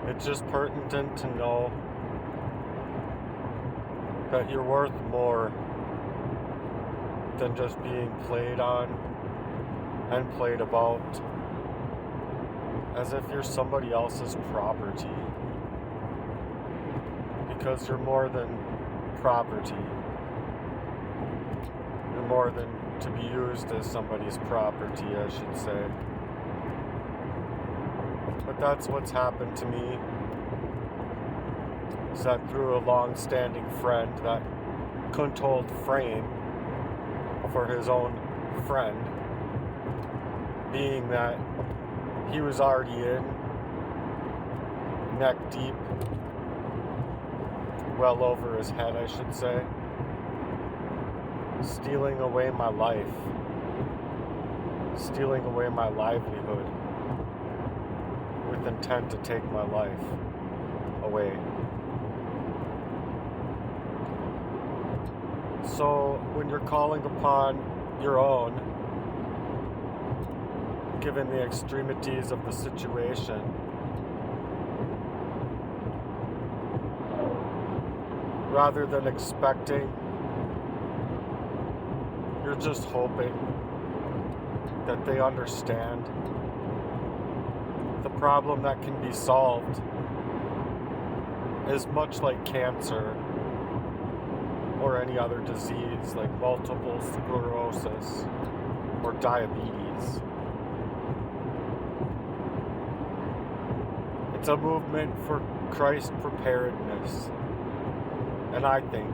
It's just pertinent to know that you're worth more than just being played on and played about as if you're somebody else's property. Because you're more than property. You're more than to be used as somebody's property, I should say. But that's what's happened to me. Is that through a long-standing friend that couldn't hold frame for his own friend, being that he was already in, neck deep, well over his head, I should say, stealing away my life, stealing away my livelihood, with intent to take my life away. So when you're calling upon your own, given the extremities of the situation, rather than expecting, you're just hoping that they understand the problem that can be solved is much like cancer or any other disease like multiple sclerosis or diabetes. It's a movement for Christ preparedness, and I think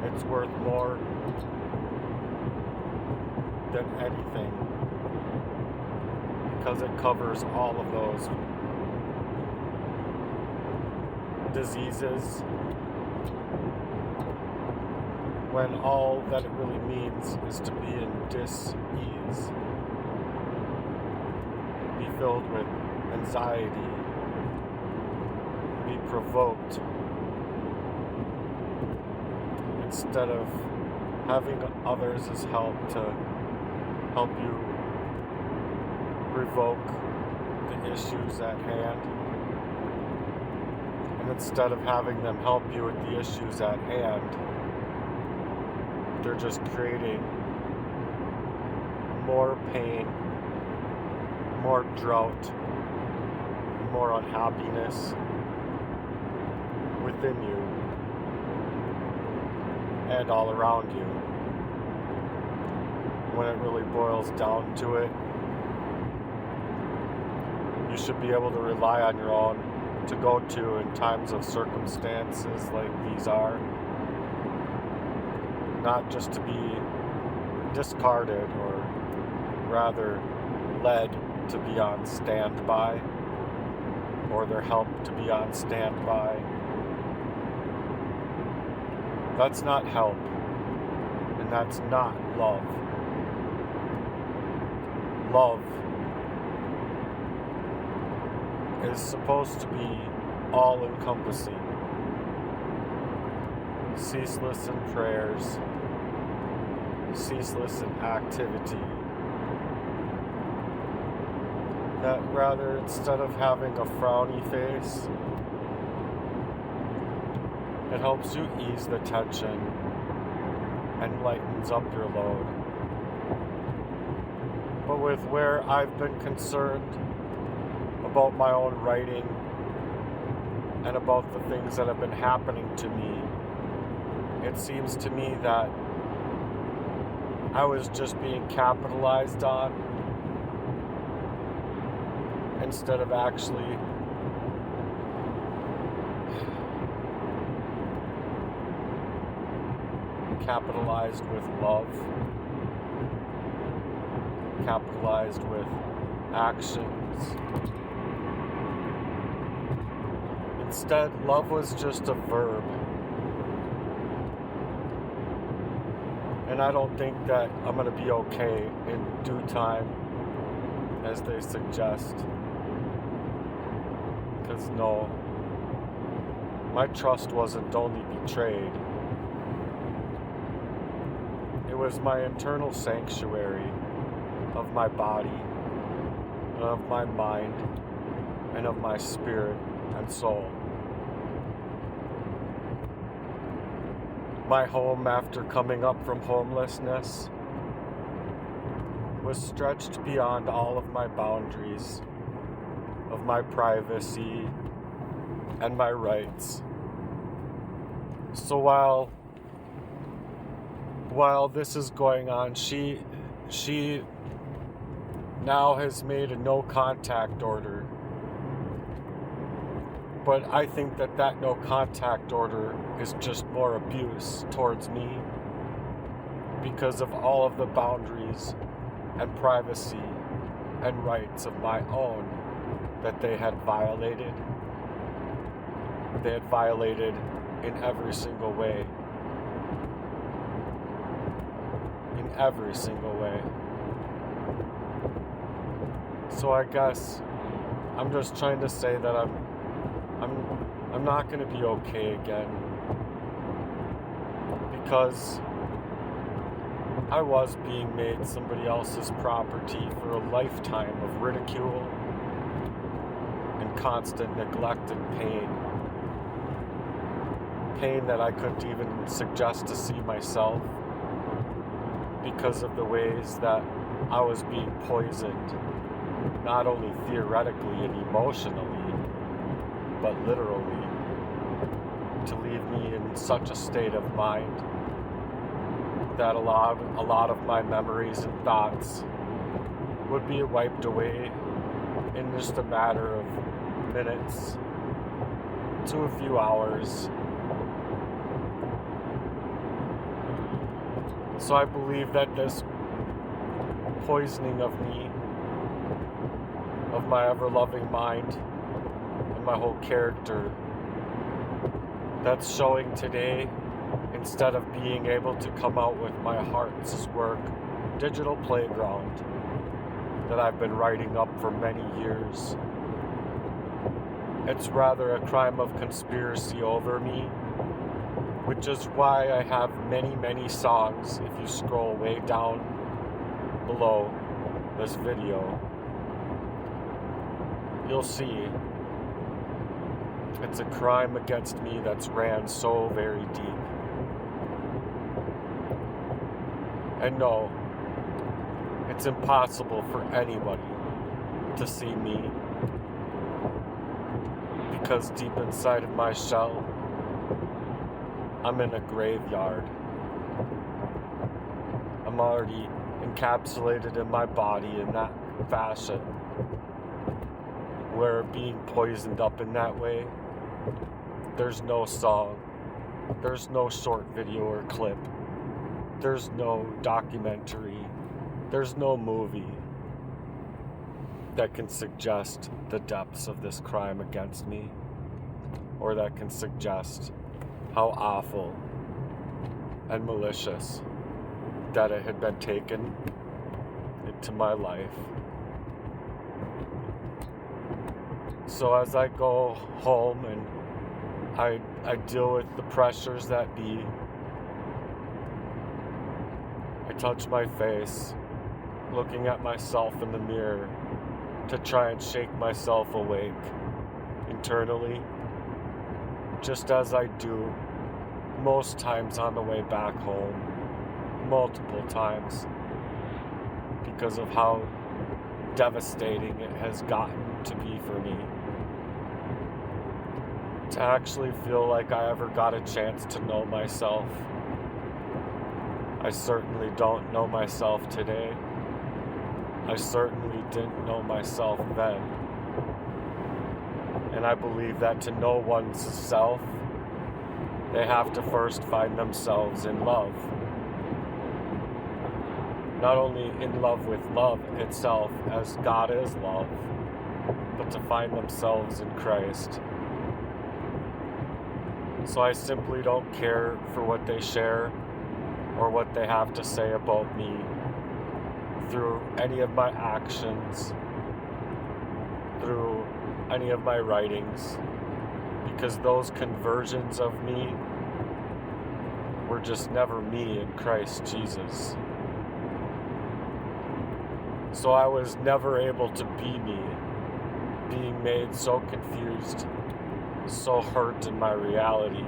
it's worth more than anything because it covers all of those diseases when all that it really means is to be in dis-ease, be filled with anxiety, be provoked, instead of having others as help to help you revoke the issues at hand, and instead of having them help you with the issues at hand, they're just creating more pain, more drought, more unhappiness within you and all around you. When it really boils down to it, you should be able to rely on your own to go to in times of circumstances like these are. Not just to be discarded or rather led to be on standby or their help to be on standby. That's not help, and that's not love. Love is supposed to be all-encompassing, ceaseless in prayers, ceaseless in activity. That rather, instead of having a frowny face, it helps you ease the tension and lightens up your load. But with where I've been concerned about my own writing and about the things that have been happening to me, it seems to me that I was just being capitalized on instead of actually capitalized with love, capitalized with actions. Instead, love was just a verb. And I don't think that I'm going to be okay in due time, as they suggest. Because no, my trust wasn't only betrayed. It was my internal sanctuary of my body, of my mind, and of my spirit and soul. My home after coming up from homelessness was stretched beyond all of my boundaries of my privacy and my rights. So while this is going on, she now has made a no contact order. But I think that no contact order is just more abuse towards me because of all of the boundaries and privacy and rights of my own that they had violated. They had violated in every single way. In every single way. So I guess I'm just trying to say that I'm not going to be okay again, because I was being made somebody else's property for a lifetime of ridicule and constant neglect and pain. Pain that I couldn't even suggest to see myself because of the ways that I was being poisoned, not only theoretically and emotionally, but literally, to leave me in such a state of mind that a lot of my memories and thoughts would be wiped away in just a matter of minutes to a few hours. So I believe that this poisoning of me, of my ever-loving mind, and my whole character, that's showing today, instead of being able to come out with my heart's work, Digital Playground, that I've been writing up for many years. It's rather a crime of conspiracy over me, which is why I have many, many songs. If you scroll way down below this video, you'll see it's a crime against me that's ran so very deep. And no, it's impossible for anybody to see me, because deep inside of my shell, I'm in a graveyard. I'm already encapsulated in my body in that fashion, where being poisoned up in that way, there's no song, there's no short video or clip, there's no documentary, there's no movie that can suggest the depths of this crime against me, or that can suggest how awful and malicious that it had been taken into my life. So as I go home and I deal with the pressures that be, I touch my face, looking at myself in the mirror to try and shake myself awake internally, just as I do most times on the way back home, multiple times, because of how devastating it has gotten to be for me. To actually feel like I ever got a chance to know myself. I certainly don't know myself today. I certainly didn't know myself then. And I believe that to know one's self, they have to first find themselves in love. Not only in love with love itself, as God is love, but to find themselves in Christ. So I simply don't care for what they share or what they have to say about me through any of my actions, through any of my writings, because those conversions of me were just never me in Christ Jesus. So I was never able to be me being made so confused, so hurt in my reality,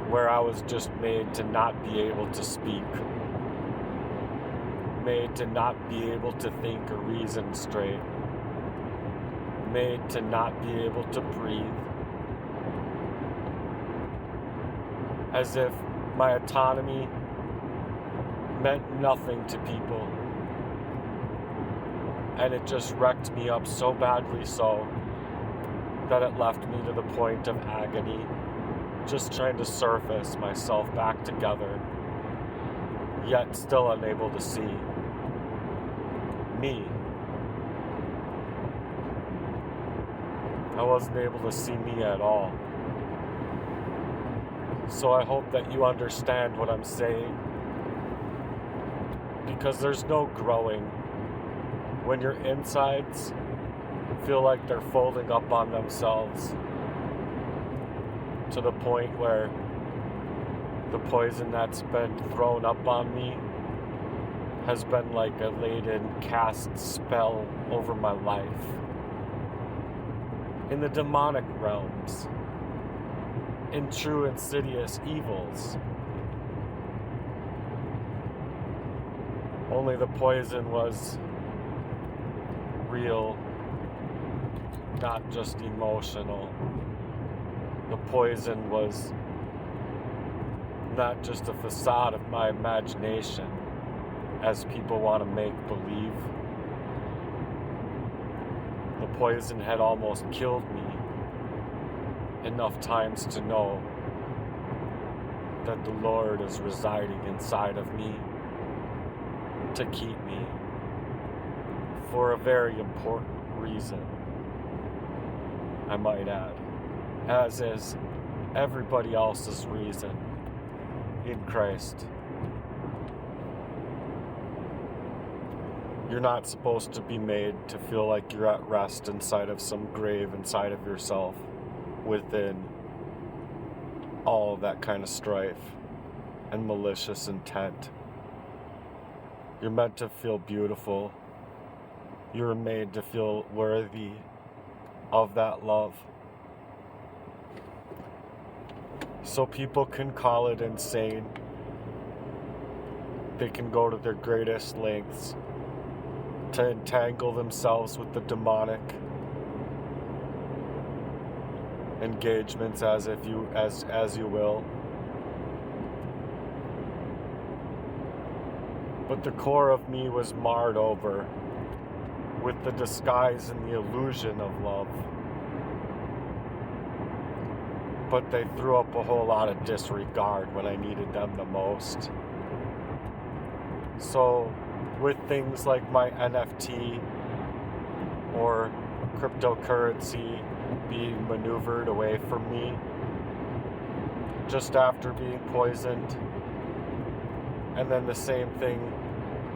where I was just made to not be able to speak, made to not be able to think or reason straight, made to not be able to breathe, as if my autonomy meant nothing to people. And it just wrecked me up so badly so that it left me to the point of agony, just trying to surface myself back together, yet still unable to see me. I wasn't able to see me at all. So I hope that you understand what I'm saying, because there's no growing when your insides feel like they're folding up on themselves to the point where the poison that's been thrown up on me has been like a laden cast spell over my life. In the demonic realms, in true insidious evils. Only the poison was real, not just emotional. The poison was not just a facade of my imagination, as people want to make believe. The poison had almost killed me enough times to know that the Lord is residing inside of me to keep me for a very important reason, I might add, as is everybody else's reason in Christ. You're not supposed to be made to feel like you're at rest inside of some grave inside of yourself within all that kind of strife and malicious intent. You're meant to feel beautiful. You're made to feel worthy of that love. So people can call it insane. They can go to their greatest lengths to entangle themselves with the demonic engagements as you will. But the core of me was marred over with the disguise and the illusion of love. But they threw up a whole lot of disregard when I needed them the most. So with things like my NFT or cryptocurrency being maneuvered away from me just after being poisoned, and then the same thing,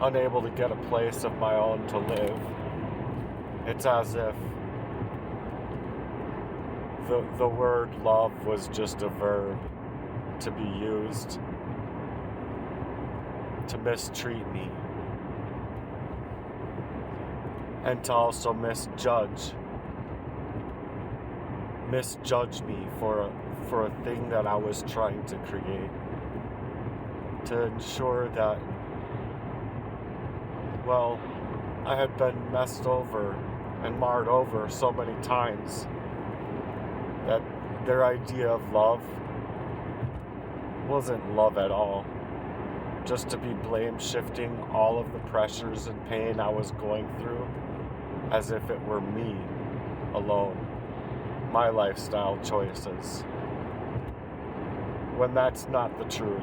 unable to get a place of my own to live, it's as if the word love was just a verb to be used to mistreat me and to also misjudge me for a thing that I was trying to create, to ensure that, well, I had been messed over and marred over so many times that their idea of love wasn't love at all. Just to be blame shifting all of the pressures and pain I was going through as if it were me alone, my lifestyle choices, when that's not the truth.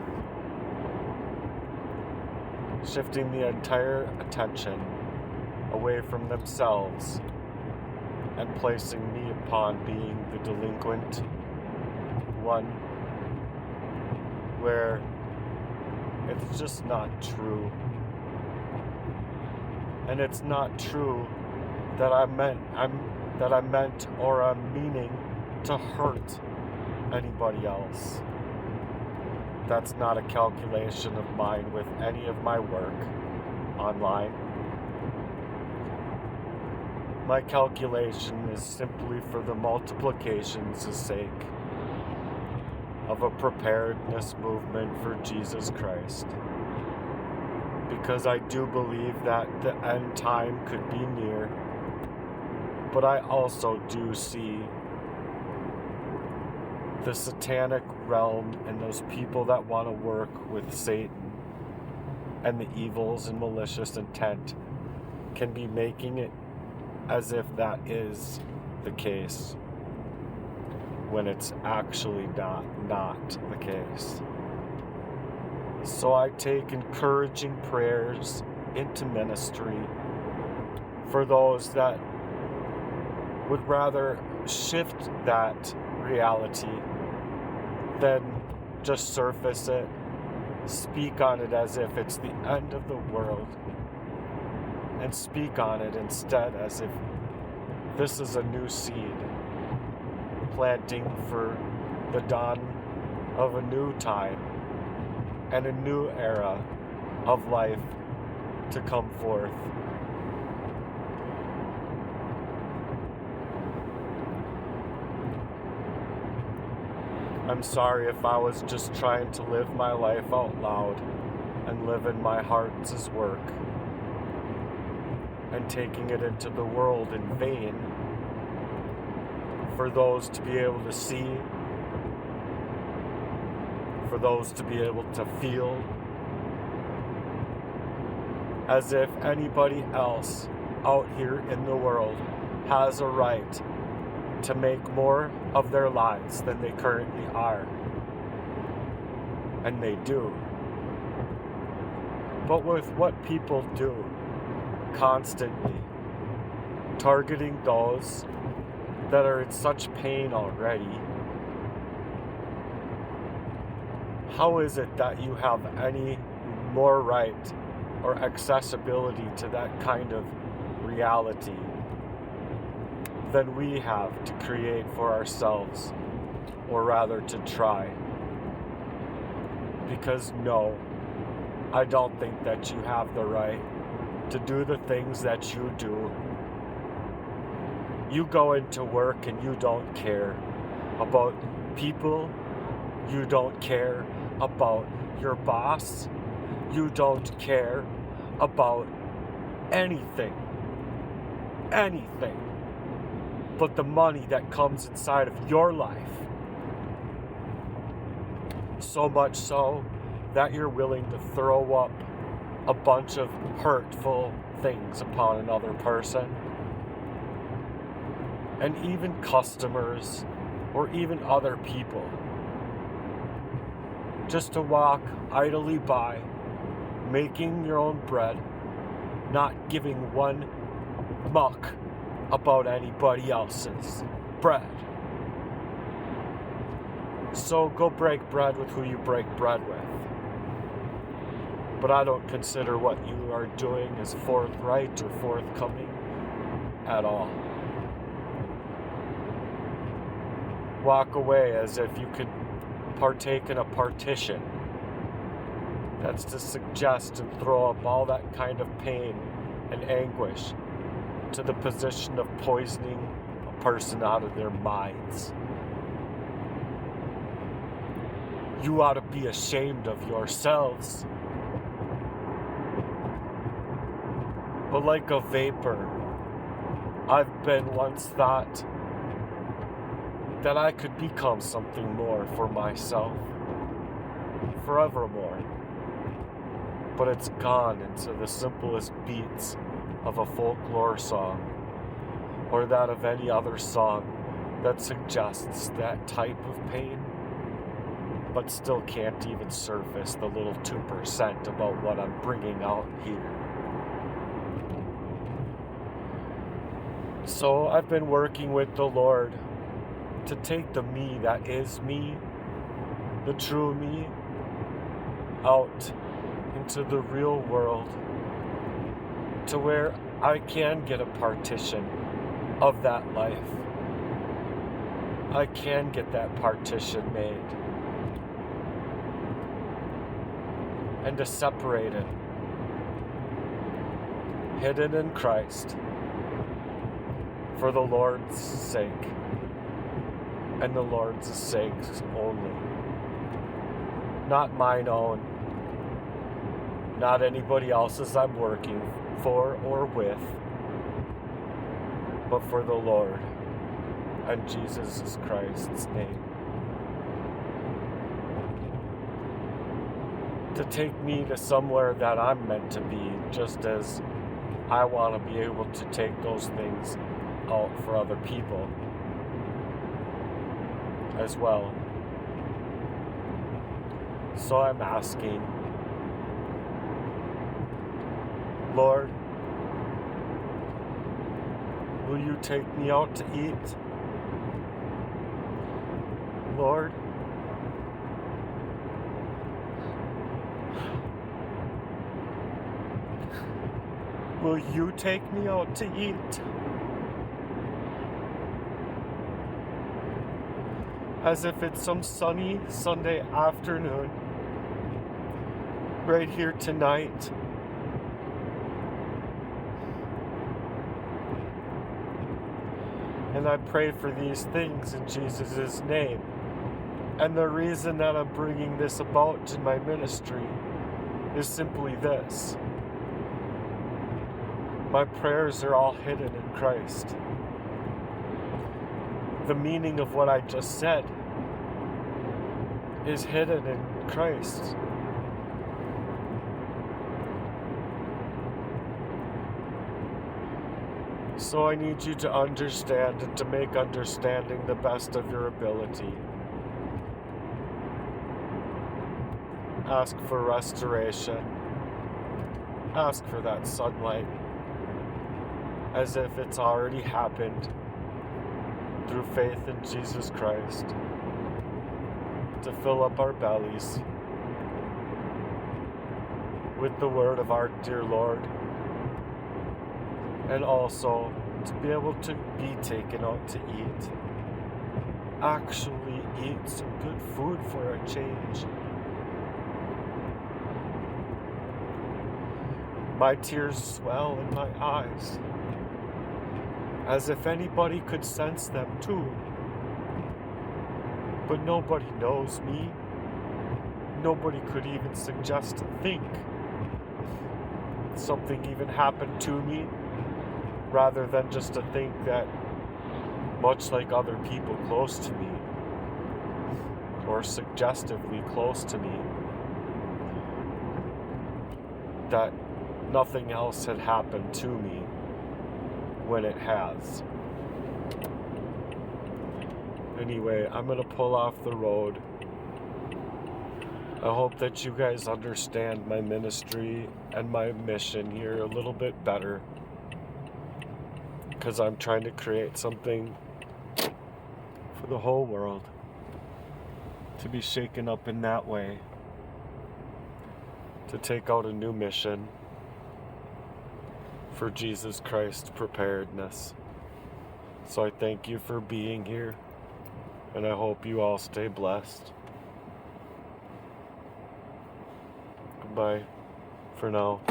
Shifting the entire attention away from themselves and placing me upon being the delinquent one, where it's just not true. And it's not true that I meant or I'm meaning to hurt anybody else. That's not a calculation of mine with any of my work online. My calculation is simply for the multiplication's sake of a preparedness movement for Jesus Christ. Because I do believe that the end time could be near, but I also do see the satanic realm and those people that want to work with Satan and the evils and malicious intent can be making it as if that is the case, when it's actually not the case. So I take encouraging prayers into ministry for those that would rather shift that reality than just surface it, speak on it as if it's the end of the world, and speak on it instead as if this is a new seed, planting for the dawn of a new time and a new era of life to come forth. I'm sorry if I was just trying to live my life out loud and live in my heart's work and taking it into the world in vain for those to be able to see, for those to be able to feel, as if anybody else out here in the world has a right to make more of their lives than they currently are. And they do. But with what people do constantly, targeting those that are in such pain already, how is it that you have any more right or accessibility to that kind of reality than we have to create for ourselves, or rather to try? Because no, I don't think that you have the right to do the things that you do. You go into work and you don't care about people. You don't care about your boss. You don't care about anything but the money that comes inside of your life. So much so that you're willing to throw up a bunch of hurtful things upon another person. And even customers or even other people. Just to walk idly by, making your own bread, not giving one muck about anybody else's bread. So go break bread with who you break bread with. But I don't consider what you are doing as forthright or forthcoming at all. Walk away as if you could partake in a partition. That's to suggest and throw up all that kind of pain and anguish to the position of poisoning a person out of their minds. You ought to be ashamed of yourselves. But like a vapor, I've been once thought that I could become something more for myself, forevermore. But it's gone into the simplest beats of a folklore song, or that of any other song that suggests that type of pain, but still can't even surface the little 2% about what I'm bringing out here. So I've been working with the Lord to take the me that is me, the true me, out into the real world, to where I can get a partition of that life. I can get that partition made. And to separate it, hidden in Christ, for the Lord's sake, and the Lord's sake only. Not mine own, not anybody else's I'm working for or with, but for the Lord and Jesus Christ's name. To take me to somewhere that I'm meant to be, just as I want to be able to take those things out for other people as well. So I'm asking, Lord, will you take me out to eat? Lord, will you take me out to eat? As if it's some sunny Sunday afternoon, right here tonight. And I pray for these things in Jesus' name. And the reason that I'm bringing this about in my ministry is simply this. My prayers are all hidden in Christ. The meaning of what I just said is hidden in Christ. So I need you to understand and to make understanding the best of your ability. Ask for restoration. Ask for that sunlight, as if it's already happened through faith in Jesus Christ, to fill up our bellies with the word of our dear Lord, and also to be able to be taken out to eat. Actually eat some good food for a change. My tears swell in my eyes, as if anybody could sense them too. But nobody knows me. Nobody could even suggest to think something even happened to me, rather than just to think that, much like other people close to me, or suggestively close to me, that nothing else had happened to me when it has. Anyway, I'm gonna pull off the road. I hope that you guys understand my ministry and my mission here a little bit better, because I'm trying to create something for the whole world to be shaken up in that way, to take out a new mission for Jesus Christ preparedness. So I thank you for being here, and I hope you all stay blessed. Goodbye for now.